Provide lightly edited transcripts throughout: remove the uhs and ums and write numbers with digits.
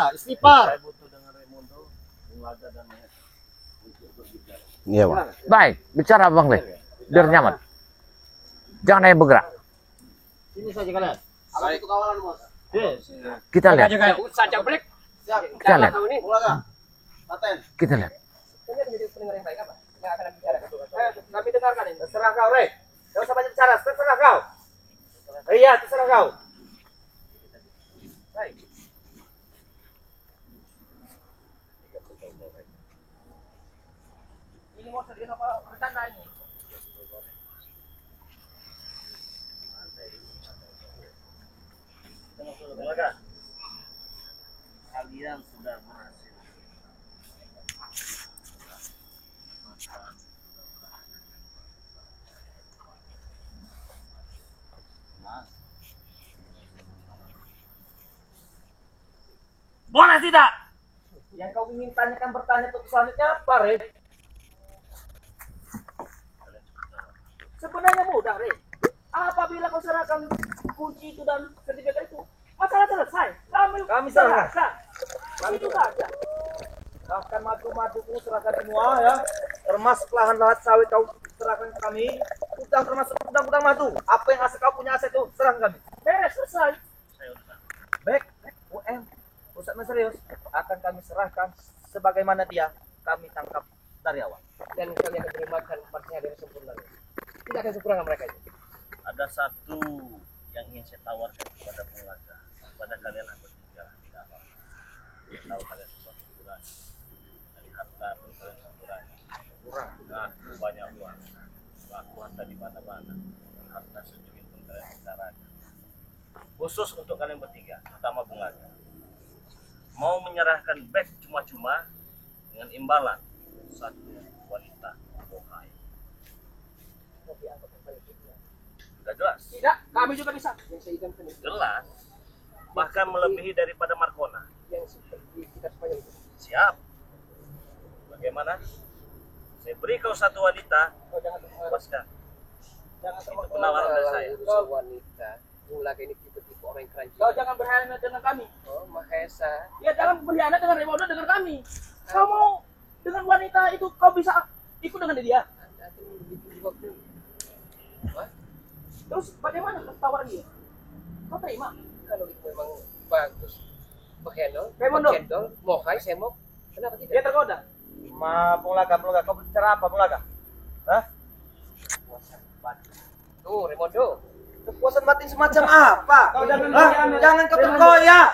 Istighfar. Saya butuh dengan Raimundo, Laga dan Mahesa untuk berbicara. Iya, Bang. Baik, bicara Bang Le. Biar nyaman. Jangan ada yang bergerak. Sini saja kalian. Apa itu kawalan, Bos? Kita lihat. Saja break. Siap. Kita lihat. Laga. Paten. Kita lihat. Ini menjadi pendengar yang baik apa? Yang akan bicara. Kami dengarkan ini. Terserah kau, Rey. Gak usah banyak bicara, terserah kau. Iya, terserah kau. Baik. Ini mau terjadi apa? Bertanda ini. Laga, kalian sudah berhasil. Boleh tidak? Yang kau ingin tanyakan bertanya untuk selanjutnya apa, Rey? Sebenarnya mudah, Rey. Apabila kau serahkan kunci itu dan sertifikat itu, masalah selesai. Kami serahkan. Kami juga ada. Bahkan madu-maduku serahkan semua ya. Termasuk lahan-lahan sawit kau serahkan ke kami. Utang termasuk utang-utang madu. Apa yang kau punya aset itu serahkan kami. Beres, selesai. Baik, UM. Pusat serius akan kami serahkan sebagaimana dia kami tangkap dari awal. Dan kami akan terimakan partnya dari sempurna. Tidak akan sempurna mereka itu. Ada satu yang ingin saya tawarkan kepada pengajar, kepada kalian yang bertiga, tidak apa. Saya tahu kalian semua kurang dari harta pun kalian kurang. Nah, banyak uang. Aku harta di mana-mana. Harta sejuta pun kalian bicarakan. Khusus untuk kalian bertiga, terutama pengajar. Mau menyerahkan beg cuma-cuma dengan imbalan satu wanita bohai. Sudah jelas? Tidak, kami juga bisa. Yang saya idamkan itu. Jelas. Bahkan melebihi daripada Markona. Yang seperti kita sepanjang itu. Siap. Bagaimana? Saya beri kau satu wanita. Oh, jangan Lepaskan. jangan Itu penawaran dari saya. urusan wanita. Mulai ini tipe-tipe orang yang keranjang. Kau jangan berkhianat dengan kami. Oh, Mahesa. Ya jangan berkhianat dengan Raimundo dengan kami. Kau mau dengan wanita itu kau bisa ikut dengan dia. Terus bagaimana tawaran dia? Kau terima? Kalau itu memang bagus. Raimundo, Mohai, Semok, kenapa tidak? Dia tergoda. Pulaga, kau bicara apa, Pulaga? Hah? Tuh, Raimundo. Kepuasan batin semacam apa? Kau jangan Jangan kau terkoyak.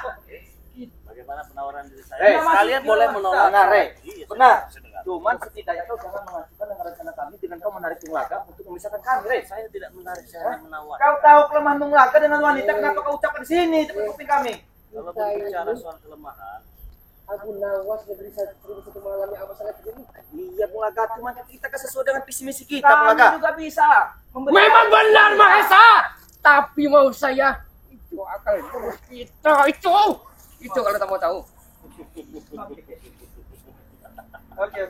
Bagaimana penawaran dari saya? Rey, Kalian boleh menolak. Benar, Rey. Iya, Benar. saya dengar. Cuman setidaknya kau jangan mengajukan dengan rencana kami dengan kau menarik Pulaga untuk memisahkan kami, Rey. Saya tidak menarik, saya menawar. Kau tahu kelemahan Pulaga dengan wanita, kenapa kau ucapkan di sini tepi kuping kami? Kalau berbicara soal kelemahan, Abu Nawas negeri satu malamnya apa sangat begini? Iya, Pulaga, cuman kita kan sesuai dengan visi misi kita, Kami Pulaga. juga bisa. Memang benar Mahesa. Tapi mau saya itu akal terus kita itu kalau tak mau tahu. Oke.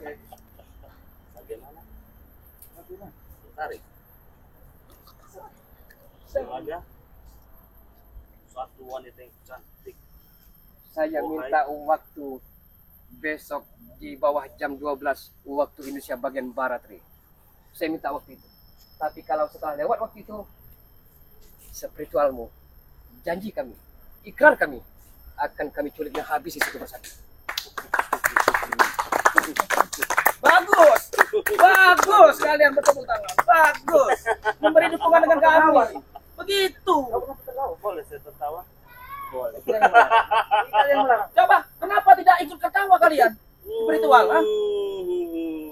bagaimana? Tarik. Sengaja suatu wanita yang cantik. Saya minta waktu besok di bawah jam 12 waktu Indonesia bagian barat, Ri. Saya minta waktu itu. Tapi kalau setelah lewat waktu itu, spiritualmu, janji kami, ikrar kami, akan kami culiknya habis satu persatu. Bagus kalian bertepuk tangan. Bagus, memberi dukungan dengan kami. Begitu. Boleh saya tertawa? Boleh. Kalian melarang. Coba, kenapa tidak ikut ketawa kalian? Spiritual, ha?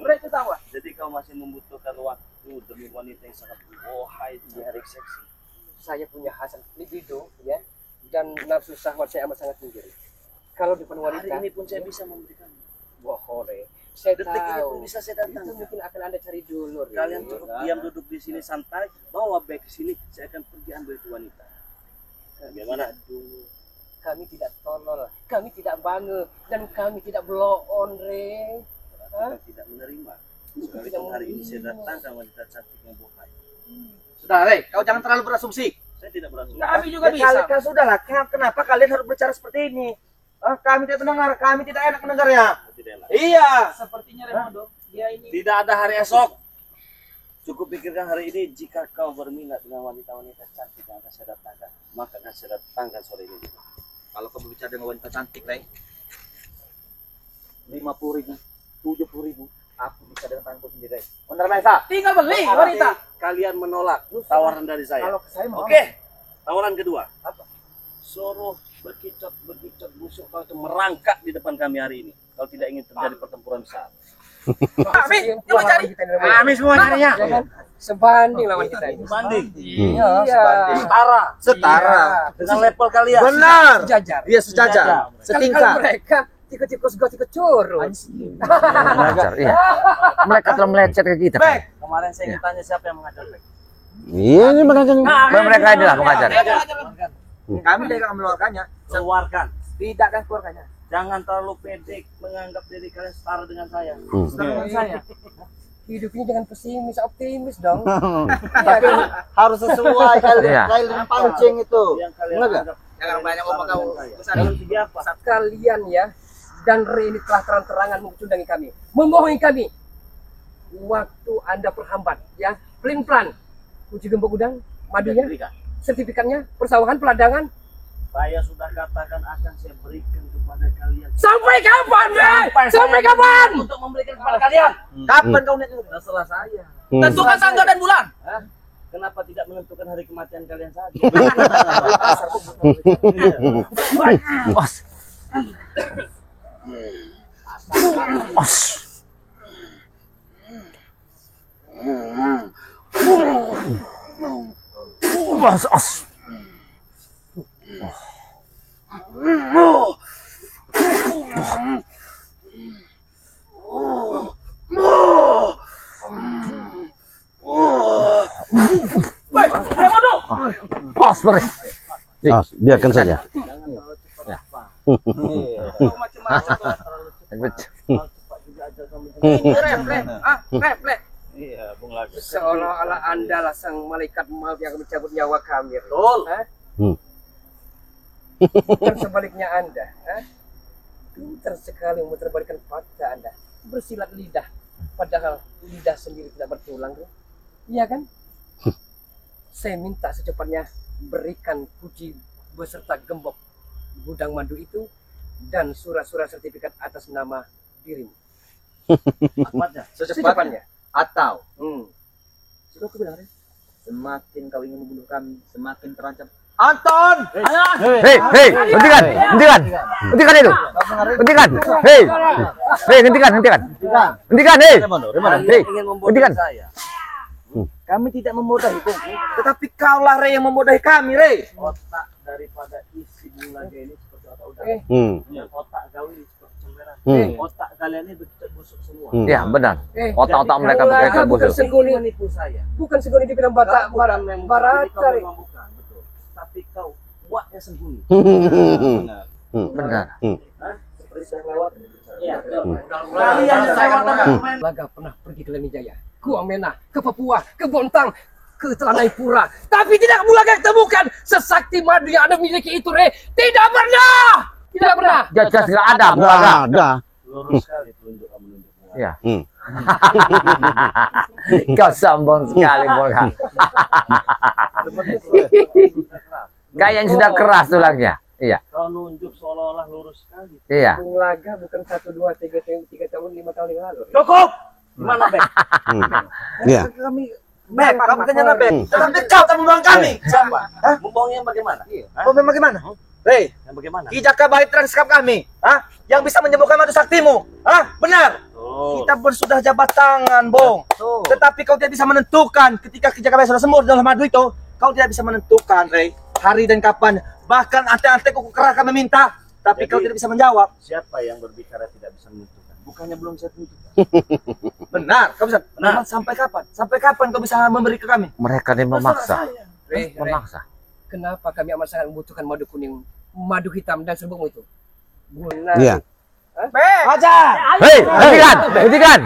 Mereka ketawa. Jadi kau masih membutuhkan waktu demi wanita yang sangat bohai di hari seksi. Saya punya hasrat libido, ya, dan nafsu syahwat saya amat sangat tinggi. Kalau depan wanita, Hari ini pun saya bisa memberikan. bohore. Saya Detik ini tahu. pun bisa saya datang. Itu mungkin akan Anda cari dulu. Ri. Kalian cukup diam duduk di sini santai, bawa bag ke sini, saya akan pergi ambil itu wanita. Bagaimana? Dulu. Kami tidak tolol, kami tidak bangga, dan kami tidak blow on, Re. Kita tidak menerima. Sekalipun hari ini saya datangkan wanita cantik yang bohai. Sudah, Rey, kau jangan terlalu berasumsi. Saya tidak berasumsi. Kami juga Ya, bisa. sudahlah. Kenapa kalian harus bicara seperti ini? Kami tidak mendengar, kami tidak enak mendengarnya. Tidak enak. Iya. Sepertinya Remodo, dia ini Tidak ada hari esok. Cukup pikirkan hari ini. Jika kau berminat dengan wanita-wanita cantik yang akan saya datangkan, maka akan saya datangkan sore ini. Kalau kamu bicara dengan wanita cantik, Rey, 50.000, 70.000, aku bisa dengan tanganku sendiri. Benar, Mesa? tinggal beli wanita. Kalian menolak tawaran dari saya. Kalau saya mau. Oke. Tawaran kedua. Apa? Suruh berkicot busuk kau itu merangkak di depan kami hari ini. Kalau tidak ingin terjadi pertempuran besar. Kami coba cari. Kami semua nyarinya. Ya kan? Sebanding lawan kita ini. Banding. Iya, Setara. Setara. Dengan level kalian. Benar. sejajar. Dia sejajar. Kalau Setingkat. mereka tikus-tikus got ikut curut. Mengajar, iya. Mereka telah melecet ke kita. Baik. Kemarin saya ingin tanya siapa yang mengajar baik. Iya, ini mengajar. Mereka inilah mengajar. Kami tidak akan mengeluarkannya. Keluarkan. Tidak akan keluarkannya. Jangan terlalu pede menganggap diri kalian setara dengan saya. Dengan saya. Hidup ini jangan pesimis, optimis dong. Tapi harus sesuai Iya. kalian pancing itu. Yang kalian Enggak? anggap Jangan banyak ngomong kamu. Dalam segi apa? Kalian ya dan Re ini telah terang-terangan mengunjungi kami, memohon kami. Waktu Anda perhambat ya, pelin-pelan. Uji gembok udang, madunya, Berikan. sertifikatnya, persawahan, peladangan. Saya sudah katakan akan saya berikan kepada kalian. Sampai kapan, Re? Sampai kapan? Untuk memberikan kepada kalian. Kapan kau lihat itu? Terserah saya. Tentukan tanggal dan bulan. Hah? Kenapa tidak menentukan hari kematian kalian saja? Os. Os. Os. Os. Os, Bre. Biarkan saja. Refleks. Iya, Bung Lagu. Seolah-olah Anda lah sang malaikat maut yang akan mencabut nyawa kami. Betul. Bukan sebaliknya Anda. Pintar sekali memutarbalikkan fakta Anda. Bersilat lidah. Padahal lidah sendiri tidak bertulang. Iya kan? Saya minta secepatnya berikan puji beserta gembok gudang madu itu dan surat-surat sertifikat atas nama dirimu. Akmadnya. Secepatnya. Atau Hmm. sudah aku bilang, Rey, semakin kau ingin membunuh kami, semakin terancam. Anton! Hei, hei, hentikan, hentikan, hentikan itu, hentikan, hei, hei, hentikan, hentikan, hentikan, hei, hei, Ingin membodohi hentikan. saya. Kami tidak memodahi kau, tetapi kaulah, Rey, yang memodahi kami, Rey. Otak daripada isi Bung Lagu ini seperti otak udang. Ya, otak kau ini seperti cemberan. Otak kalian ini begitu busuk semua. Ya benar, otak-otak mereka Kaulah begitu bukan busuk. sengguni, Menipu saya. bukan sengguni di dalam batak Bukan memang barat. kau memang bukan, betul. Tapi kau buatnya sembunyi. Benar. Seperti saya lewat. Iya. Kalian saya Laga pernah pergi ke Lenijaya, ke Wamena, ke Papua, ke Bontang, ke Telanai-Pura. Tapi tidak Bulaga temukan sesakti madu yang Anda miliki itu, Re. Tidak pernah. Tidak pernah. Jelas tidak ada, Nggak Bulaga. ada. Lurus sekali tunjuk kamu nunjuk. Ya. Kau sombong sekali, Bulaga. Kayak yang sudah keras tulangnya. Iya, Kau nunjuk seolah-olah lurus sekali. iya. Bulaga bukan 1, 2, 3 tahun, 5 tahun yang lalu. Re. Cukup. Gimana, Bek? Iya. Kami, Bek, kamu tanya Bek. Tetapi kau tak membuang kami. Siapa? Membohongnya bagaimana? Hah? Kau memang bagaimana? Rey, Yang bagaimana? Kijaka baik terang sikap kami. Yang bisa menyembuhkan madu saktimu. Benar. Oh. Kita sudah jabat tangan, Bong. Tetapi kau tidak bisa menentukan ketika Kijaka baik sudah sembuh dalam madu itu. Kau tidak bisa menentukan, Rey, hari dan kapan. Bahkan ante-ante kau kerahkan meminta. Tapi Jadi- kau tidak bisa menjawab. Siapa yang berbicara tidak bisa menentukan? Bukannya belum saya tentukan. Benar. Kau bisa. Benar. Sampai kapan? Sampai kapan kau bisa memberi ke kami? Mereka ini memaksa, Re, memaksa. kenapa kami amat sangat membutuhkan madu kuning, madu hitam dan serbukmu itu? Guna. Iya. Bek. Aja. Hei, hentikan, hentikan.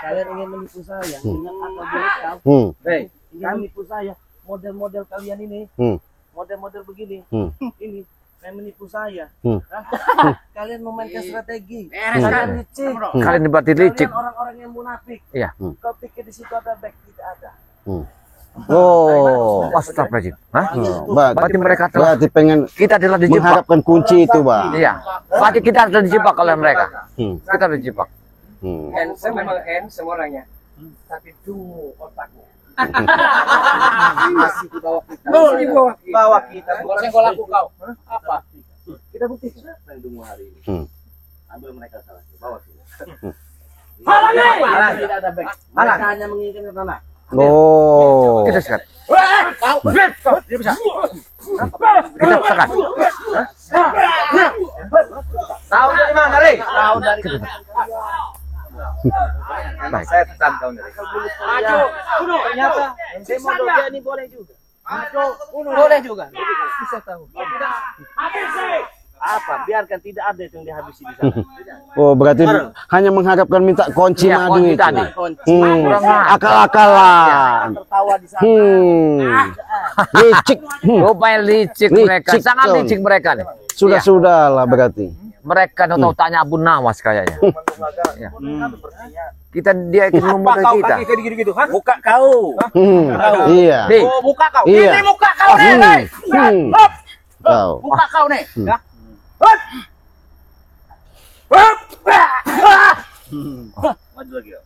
Kalian ingin menipu saya? Ingat atau boleh kau? Hmm. Rey, Ingin menipu saya? Model-model kalian ini model-model begini. Ini saya menipu saya. Kalian memainkan strategi. Kalian licik. Kalian berarti licik. Kalian orang-orang yang munafik. Iya. Kau pikir di situ ada back, tidak ada. Oh, astagfirullahaladzim. Hah? Berarti mereka telah, Berarti pengen kita telah dijebak. mengharapkan kunci itu, Bang. Iya. Berarti kita telah dijebak oleh mereka. Kita telah dijebak. Handsome memang handsome orangnya, tapi tunggu otaknya. Masih di bawah kita. Di bawah kita. Kalau yang kau laku kau, apa? Kita buktikan apa yang dungu hari ini. Ambil mereka salah. Bawa sini. Halangi! Tidak ada back. Mereka hanya menginginkan ke tanah. Oh. Kita sekat. Kau, Dia bisa. Kita sekat. Tahu dari mana, Rey? Tahu dari Baik. saya pesan tahu dari. maju, bunuh. Ternyata saya mau dia ini boleh juga. Boleh juga. Bisa tahu. Apa? Biarkan tidak ada itu yang dihabisi di sana. Oh, berarti hanya mengharapkan minta kunci Iya, madu kunci itu. tadi. Akal-akalan. Tertawa di sana. Licik. Rupanya licik mereka. Licik, Sangat Ton. licik mereka nih. Sudah lah berarti. Mereka tahu tanya Abu Nawas kayaknya. Ya. Kita dia ingin membuka kita. Gitu-gitu, hah? Muka kau. Iya. Nih, Oh, muka kau. Iya. Ini muka kau nih. Kau. Muka kau nih. Ya. Maju lagi, kau.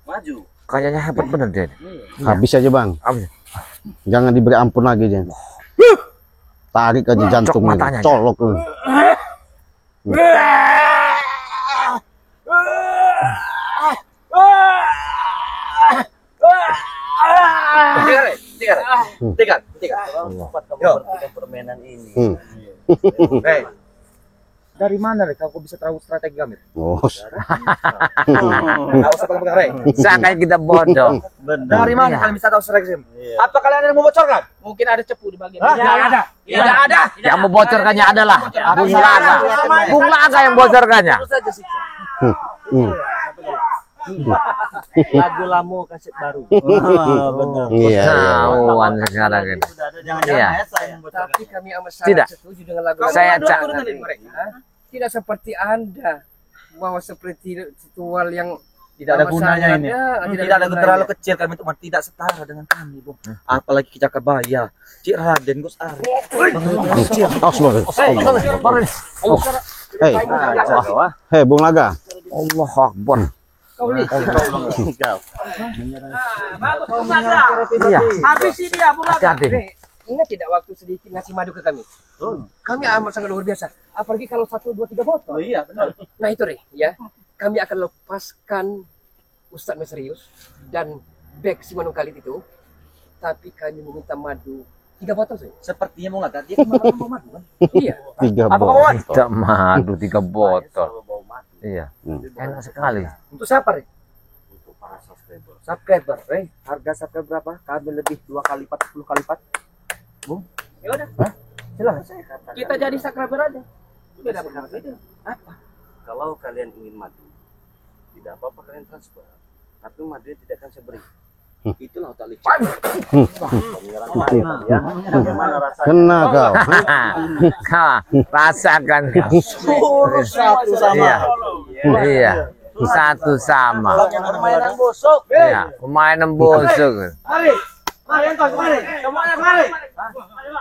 Maju. kayaknya hebat bener dia. Habis aja, Bang. Habis. Jangan diberi ampun lagi dia. Tarik aja jantungnya. matanya aja. Colok lu. Tiga. Cepat kamu berhentikan permainan ini. Hei, dari mana Rey? Kau bisa tahu strategi kami? Oh. Kau usah pegang Rey. Seakan kita bodoh. Dari mana Iya. kalian bisa tahu strategi? Apa kalian ada yang mau bocorkan? Mungkin ada cepu di bagian. Hah? Tidak ada. Tidak ada. Yang membocorkannya adalah Bung Laga. Bung Laga yang bocorkannya. Itu saja siksa. Hmm. Lagu lama kaset baru. Benar. Iya, iya. Tahuan sekarang ini. Iya. Tapi kami amat Tidak. sangat setuju dengan lagu. Saya Kamu cak. dengan mereka. Tidak seperti Anda bahwa seperti ritual yang Tidak ada gunanya ini. Tidak Tidak ada terlalu kecil kami untuk tidak setara dengan kami, Bung. Apalagi kita kebaya. Cik Raden Gus Ari. Hei, Bung Laga. Allah Akbar. kau lihat. Iya. Habis ini ya, Bung Laga. Hati-hati. Ingat tidak waktu sedikit ngasih madu ke kami? Kami amat sangat luar biasa. Apalagi kalau 1, 2, 3 botol. Oh iya, benar. Nah itu Rey, ya. Kami akan lepaskan Ustadz Misterius dan Bek si Manung Kalit itu. Tapi kami meminta madu 3 botol saja. Sepertinya mau nggak dia kan mau madu kan? Iya. 3 Apa kau botol. mau? Tidak madu 3 botol. Iya. Enak sekali. Untuk siapa, Rey? Untuk para subscriber. Subscriber, Rey. Harga subscriber berapa? Kami lebih 2 kali lipat, 10 kali lipat. Bung, Ya udah. silakan. Kita jadi subscriber aja. Beda benar itu. Kalau kalian ingin madu, tidak apa-apa kalian transfer. Tapi madu tidak akan saya beri. Itulah otak licik. Bagaimana rasanya? Kena kau. Hah, rasakan kau. Satu sama. Iya. Iya. Satu sama. Permainan busuk. Iya. Permainan busuk. Mari. Mari, engkau, mari. Semuanya mari.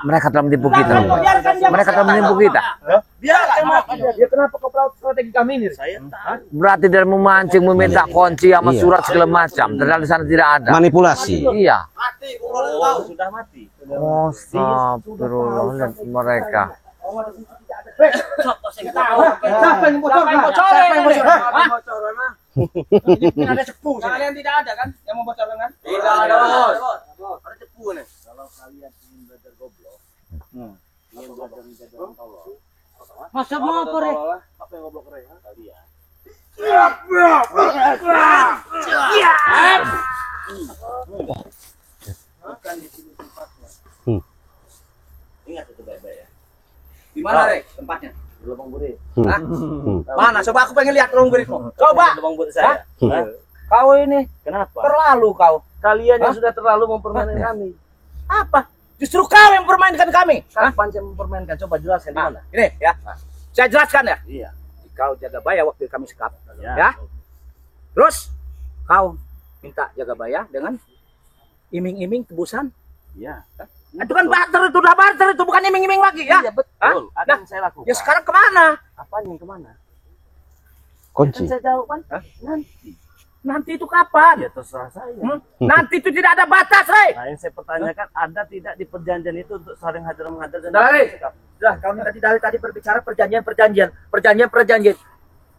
Mereka telah menipu kita. Mereka telah menipu kita. Dia kenapa kau tahu strategi kami ini? Saya tahu. Berarti dia memancing, meminta kunci sama Iya. surat segala macam. Ternyata di sana tidak ada. Manipulasi. Iya. Oh, sudah mati. Oh, astagfirullah. Lihat mereka. Siapa yang bocorkan? Siapa yang bocorkan? Mungkin ada cepu. Kalian tidak ada kan yang membocorkan kan? Tidak ada, Bos. Ada cepu nih. Kalau kalian ingin belajar goblok, ingin belajar menjadi orang tolol. Masa mau apa, Rey? Apa yang goblok, Rey? Kalian. Bukan di sini tempatnya. Ingat itu baik-baik ya. Di mana, Rey? Tempatnya? Di Lubang Buri. Mana? Coba aku pengen lihat ruang beriku. Coba. Lubang Buri saya. Hah? Kau ini Kenapa? terlalu kau. Kalian yang sudah terlalu mempermainkan kami. Apa? Justru kau yang mempermainkan kami. Kapan saya mempermainkan? Coba jelaskan di mana? Ini ya. Saya jelaskan ya. Iya. Kau jaga baya waktu kami sekap. Ya. Ya. Terus kau minta jaga baya dengan iming-iming tebusan. Iya. Itu kan barter, itu udah barter, itu bukan iming-iming lagi ya. Iya betul. Ada yang saya lakukan. Ya sekarang kemana? Apa yang kemana? Kunci. Kan saya jawab kan? Nanti. Nanti itu kapan? Ya terserah saya. Nanti itu tidak ada batas, Rey. Nah, yang saya pertanyakan ada tidak di perjanjian itu untuk saling hadir menghadap dan Dari. Sudah, kami tadi berbicara perjanjian.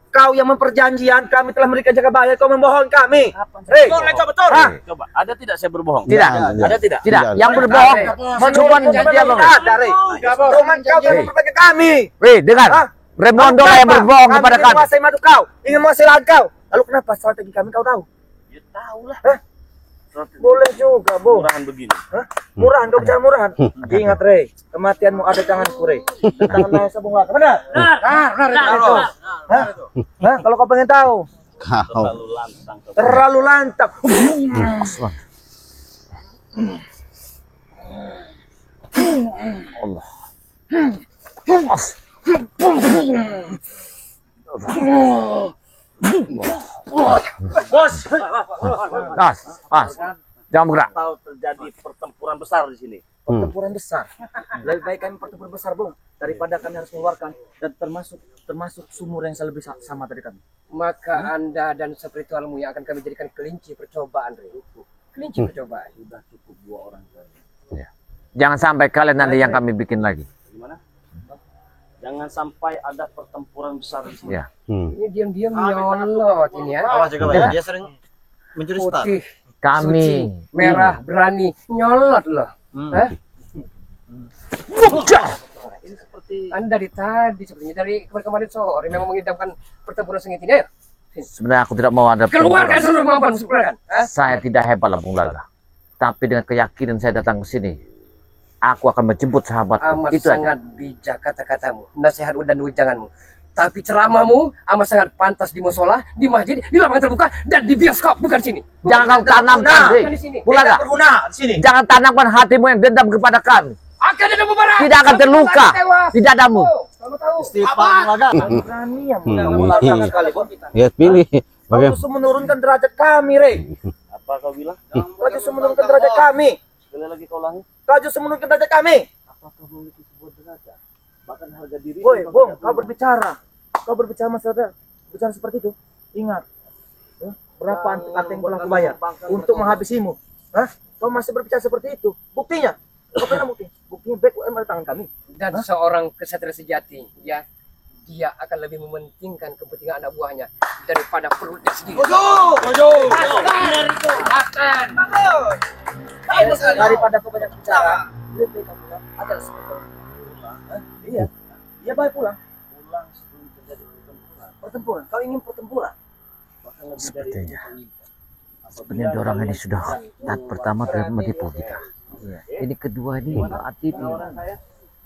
Kau yang memperjanjian, kami telah memberikan jaga bayar, kau membohong kami. Rey, betul. Coba, ada tidak saya berbohong? Tidak. Ada tidak? Tidak. Yang berbohong cuman dia bang. Ada, Rey. Cuman kau yang memperbaiki kami. Weh, dengar. Remondo lah yang berbohong kepada Kami kami. menguasai madu kau, ingin menguasai lahan kau. Lalu kenapa strategi kami kau tahu? Ya tahu lah. Boleh juga, Bu. Murahan begini. Murahan, kau bicara murahan. Ingat, Rey, kematianmu ada di tanganku, Rey. Di tangan Naya Sabung Laka. Benar? Hah? Kalau kau pengen tahu, Kau. Terlalu lantang. terlalu lantang. Allah. Bos, Mas. Jangan bergerak. Tahu terjadi pertempuran besar di sini. pertempuran besar. Lebih baik kami pertempuran besar, Bung, daripada kami harus mengeluarkan dan termasuk sumur yang lebih sama dari kami. Maka Anda dan spiritualmu yang akan kami jadikan kelinci percobaan, Rey. Kelinci percobaan. Sudah cukup 2 orang saja. Jangan sampai kalian nanti yang kami bikin lagi. Gimana? Jangan sampai ada pertempuran besar di sini. Ya. Ini diam-diam nyolot ini ya. Awas juga Pak. Dia sering mencuri start. Putih, Kami suci, merah, berani, nyolot loh. Hah? Ini seperti Anda dari tadi sepertinya dari kemarin sore memang mengidamkan pertempuran sengit ini. Ayo. sebenarnya aku tidak mau ada Keluarkan seluruh kemampuan sebenarnya. Saya tidak hebat Lampung Laga. Tapi dengan keyakinan saya datang ke sini, aku akan menjemput sahabatku. Amat Itu aja. sangat bijak kata-katamu, nasihat dan ujanganmu. Tapi ceramahmu amat sangat pantas di musola, di masjid, di lapangan terbuka, dan di bioskop, bukan sini. Jangan kau tanamkan, bukan di sini. Bulaga. Berguna di sini. Jangan tanamkan hatimu yang dendam kepada kami. Akan ada bubaran. Tidak akan terluka di dadamu. Kamu tahu? Berani yang melakukan sekali, Bos. Ya pilih. Kau Bagaimana? justru menurunkan derajat kami, Rey. apa kau bilang? Kau justru menurunkan derajat kami. Sekali lagi kau ulangi. Kau justru menurunkan derajat kami. Apakah memiliki sebuah derajat? Bahkan harga diri. Woi, Bung, kau berbicara masalah bicara seperti itu. Ingat, berapa anteng yang telah kubayar untuk menghabisimu? Hah? Kau masih berbicara seperti itu? Buktinya? Kau pernah bukti? Buktinya back UM ada tangan kami. Dan seorang kesatria sejati, ya, dia akan lebih mementingkan kepentingan anak buahnya daripada perutnya sendiri. Daripada kau banyak bicara, lebih baik kau pulang. Ada sesuatu. Iya, iya baik pulang. Pulang sebelum terjadi pertempuran. Pertempuran. Kau ingin pertempuran? Bahkan lebih dari Sepertinya. itu. Sebenarnya orang ini sudah tahap pertama telah menipu kita. Ini kedua ini berarti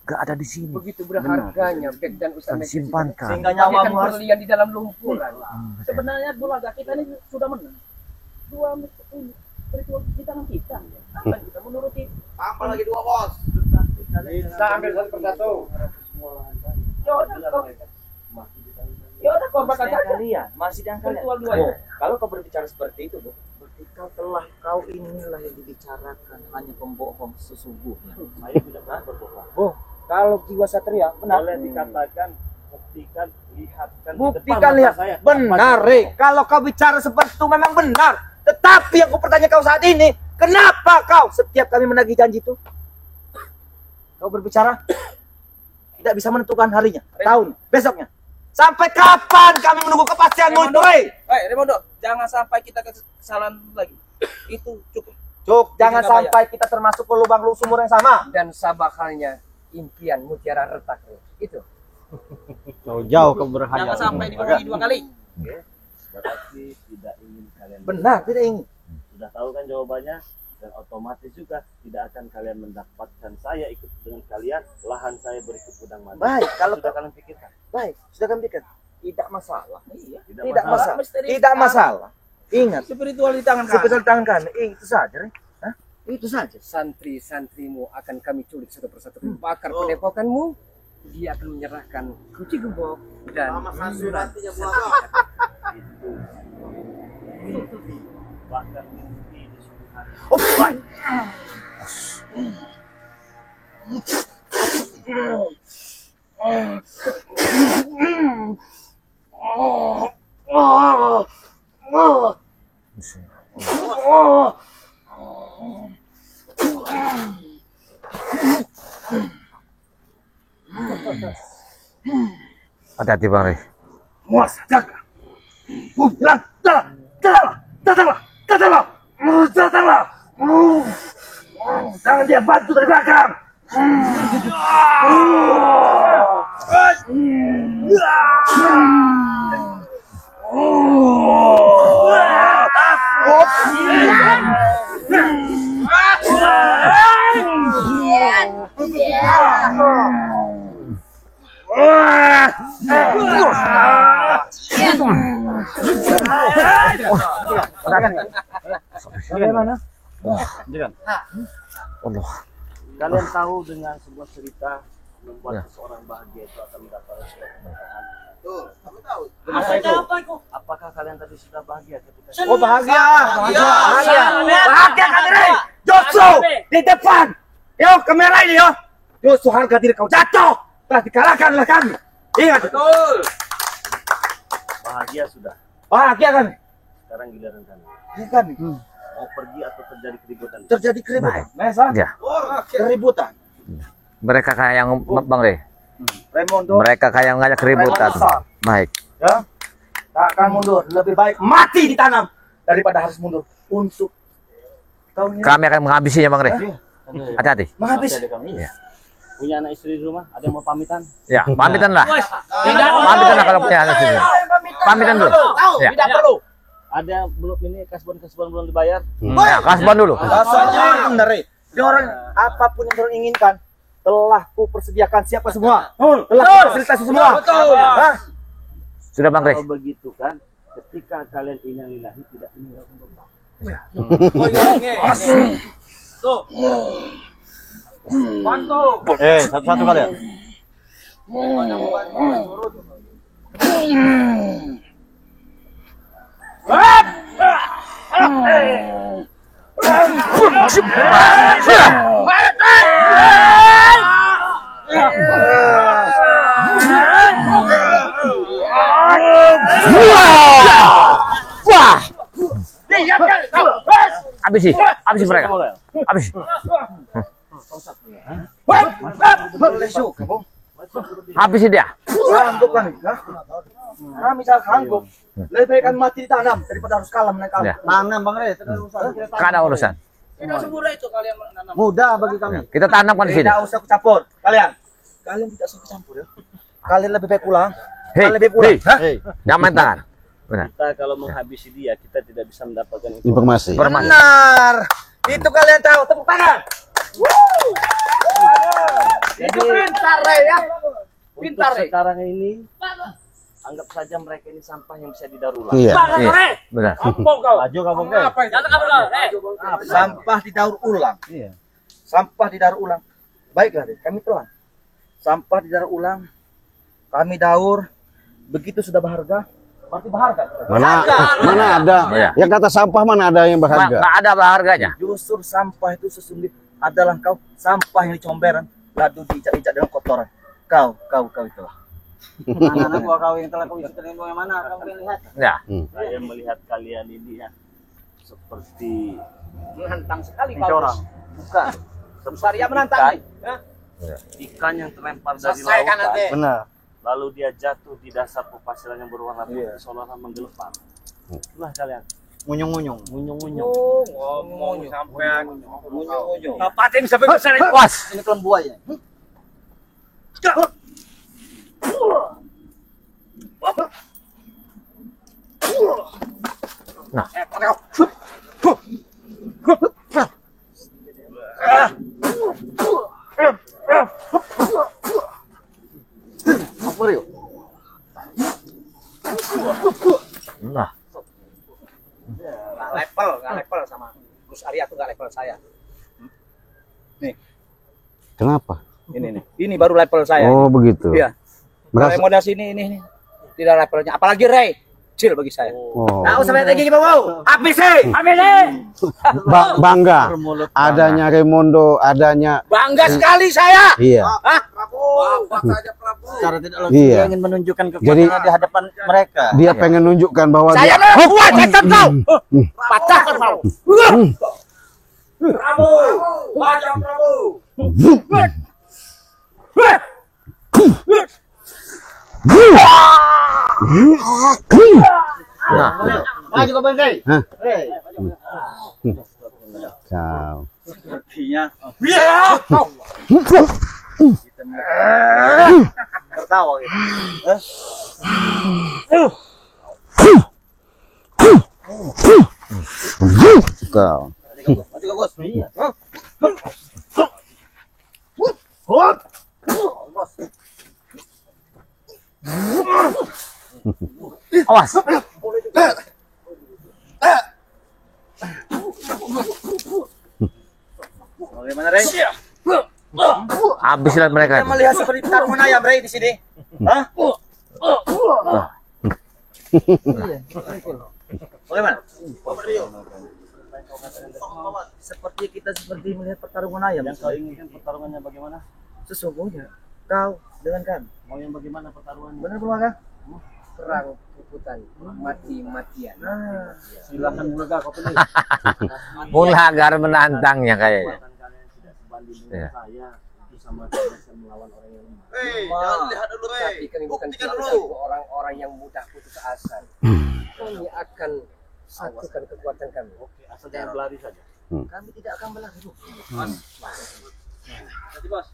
gak ada di sini. Begitu berharganya beg dan usaha Dan simpankan. Sehingga bagaikan nyawamu harus berlian di dalam lumpuran. sebenarnya Bulaga kita ini sudah menang. Dua ini ritual di tangan kita. Dan kita menuruti. Apalagi 2 bos. Kita ambil satu persatu. Ya udah kau bakal Masih saja. kalian, masih dengan kalian. Ritual dua. Kalau kau berbicara seperti itu, Bu, berarti kau inilah yang dibicarakan hanya pembohong sesungguhnya. Saya tidak pernah berbohong. Bu, kalau jiwa satria benar. Boleh dikatakan, buktikan, lihatkan. di Buktikan depan lihat. mata saya. Benar, Rey. Kalau kau bicara seperti itu memang benar. Tetapi yang ku bertanya kau saat ini, kenapa kau setiap kami menagih janji itu, kau berbicara tidak bisa menentukan harinya, tahun, besoknya. Sampai kapan kami menunggu kepastianmu itu, Rey? Remondo, jangan sampai kita kesalahan lagi. Itu cukup. Cuk, jangan sampai kita termasuk ke lubang sumur yang sama. Dan sabak halnya impian mutiara retak. Itu. Jauh keberhayaan. Jangan sampai dibohongi 2 kali. Berarti tidak ingin kalian. Benar, tidak ingin. Sudah tahu kan jawabannya? Dan otomatis juga tidak akan kalian mendapatkan saya ikut dengan kalian, lahan saya berikut gudang madu. Baik, kalau sudah kalian pikirkan. baik, sudah kami pikir. Tidak masalah. Iya, Tidak masalah. Tidak masalah. Ingat, Spiritual di tangan seperti tangan kami. Itu saja, Rey. Hah? Itu saja. Santri-santrimu akan kami culik satu persatu. Bakar padepokanmu. Dia akan menyerahkan kunci gembok dan surat. Bahkan mimpi di suatu hari. Hati-hati Bang Rey. Muas, jaga. Datanglah. Jangan dia bantu dari belakang. Bagaimana? Allah. Kalian tahu dengan sebuah cerita membuat seseorang bahagia itu akan mendapatkan sebuah keberkahan. Apakah kalian tadi sudah bahagia ketika Bahagia Kadiri. Joshua di depan. Yo, kamera ini yo. Joshua harga diri kau jatuh. Telah dikalahkan oleh kami. Ingat. bahagia sudah? Bahagia kami. Sekarang giliran kami. Kami. Mau pergi atau terjadi keributan? Terjadi keributan. Mesa? Ya. Keributan. Mereka kayak yang Bang Rey. Raimondo. Mereka kayak yang ngajak keributan. Baik. Ya. Tak akan mundur. Lebih baik mati ditanam daripada harus mundur untuk kau ini. Kami akan menghabisinya Bang Rey. Hati-hati. Menghabis. Ya. Punya anak istri di rumah, ada yang mau pamitan? Ya, pamitan lah. Pamitan lah kalau punya anak istri. Pamitan dulu. Ya. Tidak perlu. Ada belum ini kasbon belum dibayar? Ya, kasbon dulu. Rasanya benar. Dia orang apapun yang orang inginkan telah ku persediakan siapa semua. Telah ku fasilitasi semua. Hah? Sudah Bang Rey. Kalau begitu kan, ketika kalian innalillahi tidak meninggalkan doa. Satu-satu kalian. Wah. Habisi mereka. Habis. Habisi dia. Sanggup kami. Kami sangat sanggup. Lebih baik kami mati ditanam daripada harus kalah menangkal. Ya. Tanam Bang Rey. Gak ada urusan. Tidak semudah itu kalian menanam. Mudah bagi kami. Kita tanamkan di sini. Tidak usah campur. Kalian tidak usah campur ya. Kalian lebih baik pulang. Hei, Kalian lebih pulang. hei. Jangan main tangan. Benar. Kita kalau menghabisi dia, kita tidak bisa mendapatkan Informasi. Benar. Itu kalian tahu. Tepuk tangan. Itu pintar Rey ya. Pintar Untuk Rey. sekarang ini, anggap saja mereka ini sampah yang bisa didaur ulang. Iya. Iya. Benar. Maju kamu Sampah didaur ulang. Iya. Sampah didaur ulang. Baiklah deh, kami telan. Sampah didaur ulang. Kami daur. Begitu sudah berharga, berarti berharga. Mana ada? Iya. Yang kata sampah mana ada yang berharga? Nggak ada harganya. Justru sampah itu sesungguhnya adalah kau sampah yang dicomberan, lalu diinjak-injak dengan kotoran. Kau itulah. Anak-anak gua kau yang telah kau isi yang mana? Kau lihat. Ya. Saya melihat kalian ini ya seperti Menantang sekali kau. corang. Bukan. Saya menantang nih. Ikan yang terlempar dari Selesaikan nanti. lautan, Benar. lalu dia jatuh di dasar pepasiran yang berwarna putih, seolah-olah menggelepar. Itulah kalian. Ngunyung-ngunyung. Ngunyung-ngunyung. Ngomong sampean. Ngunyung-ngunyung. Pating sampai besar. Was. Ini kelembuaya. Nah. Nggak level sama Gus Arya tuh nggak level saya. Kenapa? Ini baru level saya. Oh, begitu. Iya. Merasa Kalau modal sini ini tidak levelnya. Apalagi Ray, kecil bagi saya. oh. Nah, usah lagi mau. ABC. Bangga adanya Raimundo, adanya Bangga sekali saya. iya. Hah? Secara tidak logis Iya. dia ingin menunjukkan Jadi kekuatannya di hadapan mereka. dia pengen nunjukkan bahwa Saya dia kuat, saya tahu. Patahkan mau. Prabu. Wajah Prabu. nah, Maju ke bangkai. Hah? Hei. kau. Sepertinya Hmm. tertawa gitu. Kau. Maju ke bos. Iya. Awas. Bagaimana, Rey? Habis lihat mereka. Kita melihat seperti pertarungan ayam, Rey, di sini. Hah? Bagaimana? Seperti kita melihat pertarungan ayam. Yang kau inginkan pertarungannya bagaimana? Sesungguhnya kau dengan kami. Mau yang bagaimana pertarungannya? Benar belum Perang puputan, mati-matian. Nah, Silakan Mulaga kau pilih. Mulagar menantangnya kayaknya. Kalian tidak sebanding Iya. dengan saya bisa melawan melawan orang yang lemah. Jangan lihat dulu, tapi kami bukan tipe orang-orang yang mudah putus asa. Kami akan satukan kekuatan kami. Oke, asal jangan berlari saja. kami tidak akan berlari. Nanti, Bos.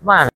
Mana?